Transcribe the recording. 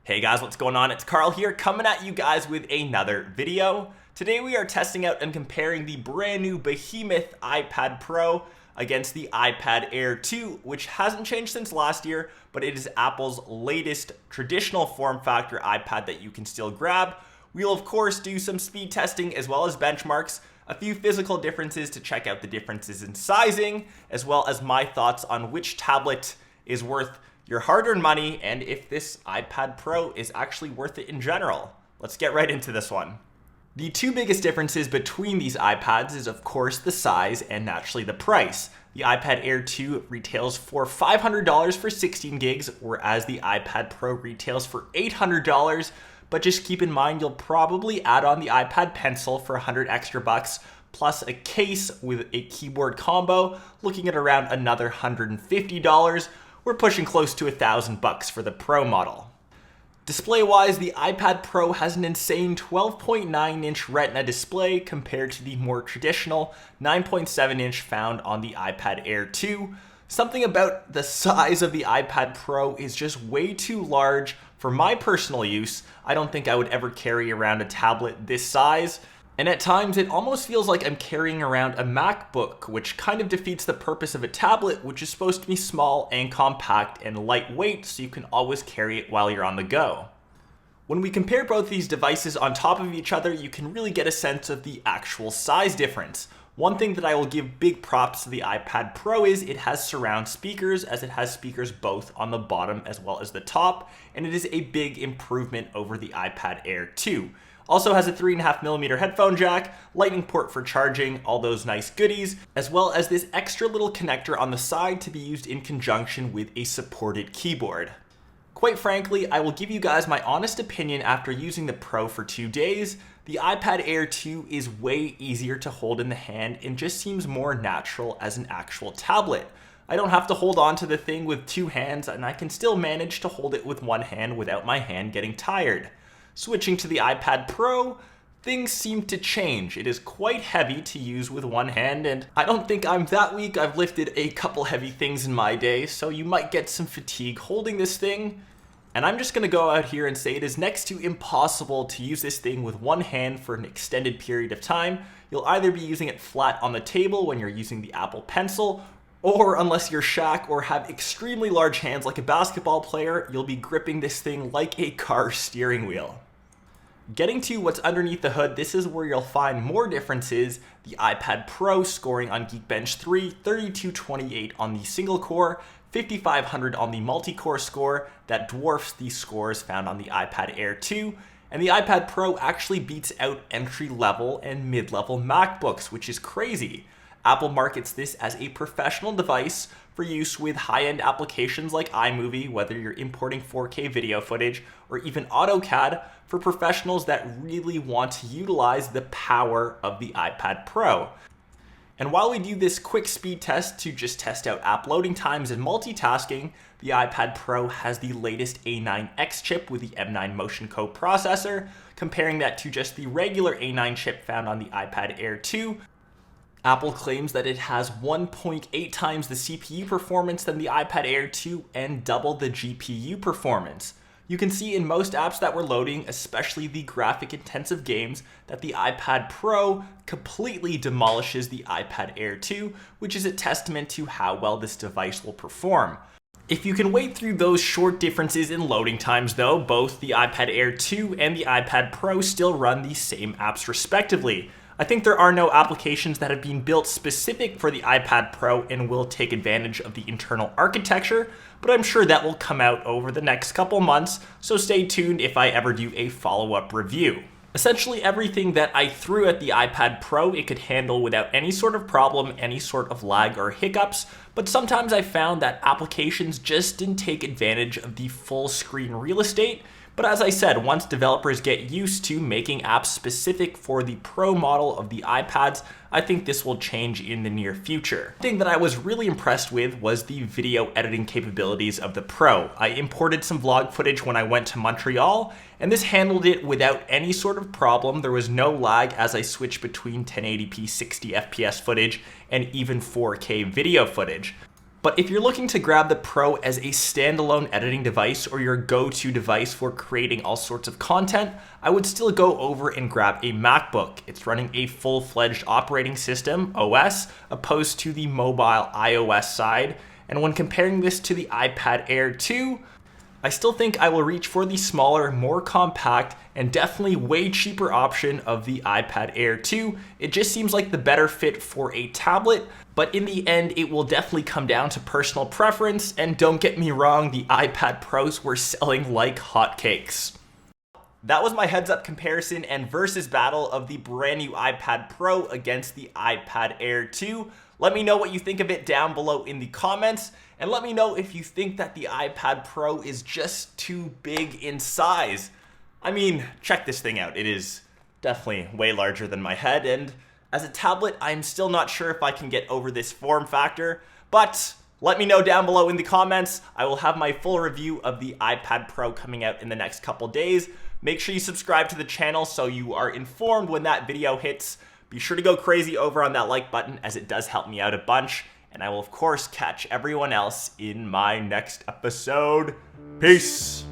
Hey guys, what's going on? It's Karl here, coming at you guys with another video. Today we are testing out and comparing the brand new behemoth iPad Pro against the iPad Air 2, which hasn't changed since last year, but it is Apple's latest traditional form factor iPad that you can still grab. We'll of course do some speed testing as well as benchmarks, a few physical differences to check out the differences in sizing, as well as my thoughts on which tablet is worth your hard-earned money and if this iPad Pro is actually worth it in general. Let's get right into this one. The two biggest differences between these iPads is of course the size and naturally the price. The iPad Air 2 retails for $500 for 16 gigs, whereas the iPad Pro retails for $800. But just keep in mind, you'll probably add on the iPad Pencil for $100 extra bucks, plus a case with a keyboard combo, looking at around another $150. We're pushing close to $1,000 for the Pro model. Display-wise, the iPad Pro has an insane 12.9-inch Retina display compared to the more traditional 9.7-inch found on the iPad Air 2. Something about the size of the iPad Pro is just way too large for my personal use. I don't think I would ever carry around a tablet this size. And at times it almost feels like I'm carrying around a MacBook, which kind of defeats the purpose of a tablet, which is supposed to be small and compact and lightweight, so you can always carry it while you're on the go. When we compare both these devices on top of each other, you can really get a sense of the actual size difference. One thing that I will give big props to the iPad Pro is it has surround speakers, as it has speakers both on the bottom as well as the top, and it is a big improvement over the iPad Air 2. Also has a 3.5mm headphone jack, lightning port for charging, all those nice goodies, as well as this extra little connector on the side to be used in conjunction with a supported keyboard. Quite frankly, I will give you guys my honest opinion after using the Pro for 2 days. The iPad Air 2 is way easier to hold in the hand and just seems more natural as an actual tablet. I don't have to hold on to the thing with two hands, and I can still manage to hold it with one hand without my hand getting tired. Switching to the iPad Pro, things seem to change. It is quite heavy to use with one hand, and I don't think I'm that weak. I've lifted a couple heavy things in my day, so you might get some fatigue holding this thing. And I'm just gonna go out here and say it is next to impossible to use this thing with one hand for an extended period of time. You'll either be using it flat on the table when you're using the Apple Pencil, or unless you're Shaq or have extremely large hands like a basketball player, you'll be gripping this thing like a car steering wheel. Getting to what's underneath the hood, this is where you'll find more differences. The iPad Pro scoring on Geekbench 3, 3228 on the single core, 5500 on the multi-core score that dwarfs the scores found on the iPad Air 2. And the iPad Pro actually beats out entry-level and mid-level MacBooks, which is crazy. Apple markets this as a professional device for use with high-end applications like iMovie, whether you're importing 4K video footage, or even AutoCAD for professionals that really want to utilize the power of the iPad Pro. And while we do this quick speed test to just test out app loading times and multitasking, the iPad Pro has the latest A9X chip with the M9 Motion co-processor, comparing that to just the regular A9 chip found on the iPad Air 2. Apple claims that it has 1.8 times the CPU performance than the iPad Air 2 and double the GPU performance. You can see in most apps that we're loading, especially the graphic-intensive games, that the iPad Pro completely demolishes the iPad Air 2, which is a testament to how well this device will perform. If you can wade through those short differences in loading times though, both the iPad Air 2 and the iPad Pro still run the same apps respectively. I think there are no applications that have been built specific for the iPad Pro and will take advantage of the internal architecture, but I'm sure that will come out over the next couple months, so stay tuned if I ever do a follow-up review. Essentially everything that I threw at the iPad Pro, it could handle without any sort of problem, any sort of lag or hiccups, but sometimes I found that applications just didn't take advantage of the full screen real estate. But as I said, once developers get used to making apps specific for the Pro model of the iPads, I think this will change in the near future. The thing that I was really impressed with was the video editing capabilities of the Pro. I imported some vlog footage when I went to Montreal, and this handled it without any sort of problem. There was no lag as I switched between 1080p 60 FPS footage and even 4K video footage. But if you're looking to grab the Pro as a standalone editing device or your go-to device for creating all sorts of content, I would still go over and grab a MacBook. It's running a full-fledged operating system, OS, opposed to the mobile iOS side. And when comparing this to the iPad Air 2, I still think I will reach for the smaller, more compact, and definitely way cheaper option of the iPad Air 2. It just seems like the better fit for a tablet, but in the end, it will definitely come down to personal preference, and don't get me wrong, the iPad Pros were selling like hotcakes. That was my heads up comparison and versus battle of the brand new iPad Pro against the iPad Air 2. Let me know what you think of it down below in the comments, and let me know if you think that the iPad Pro is just too big in size. I mean, check this thing out. It is definitely way larger than my head, and as a tablet, I'm still not sure if I can get over this form factor, but let me know down below in the comments. I will have my full review of the iPad Pro coming out in the next couple days. Make sure you subscribe to the channel so you are informed when that video hits. Be sure to go crazy over on that like button as it does help me out a bunch. And I will, of course, catch everyone else in my next episode. Peace!